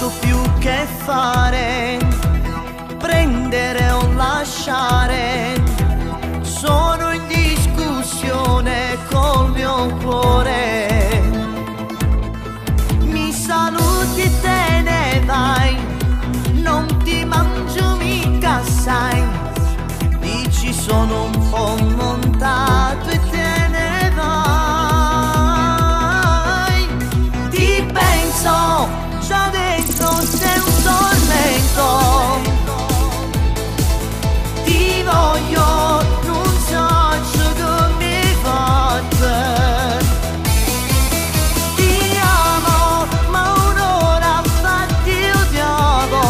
so più che fare, prendere o lasciare. Sono in discussione col mio cuore. Mi saluti e te ne vai, non ti mangio mica, sai. Dici sono un po' montato e te ne vai. Ti penso, già dentro sei un tormento. Ti voglio, non so come mi fate. Ti amo, ma un'ora fa ti odiavo.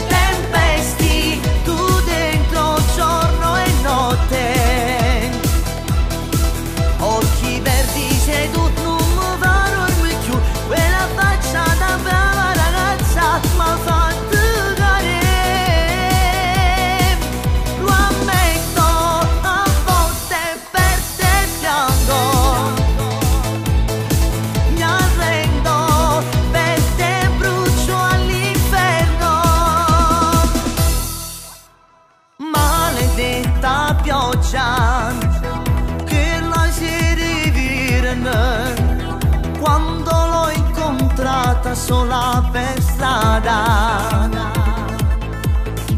Tempesti, tu dentro giorno e notte. Occhi verdi seduti, non mi va dormire più. Quella faccia da brava ragazza m'ha fatto cadere. Lo ammetto, a volte per te piango. Mi arrendo, per te brucio all'inferno. Maledetta pioggia che la sera virne, quando l'ho incontrata sola per strada.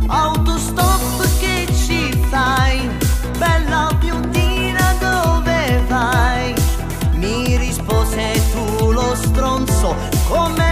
Autostop che ci fai, bella biondina dove vai? Mi rispose tu lo stronzo come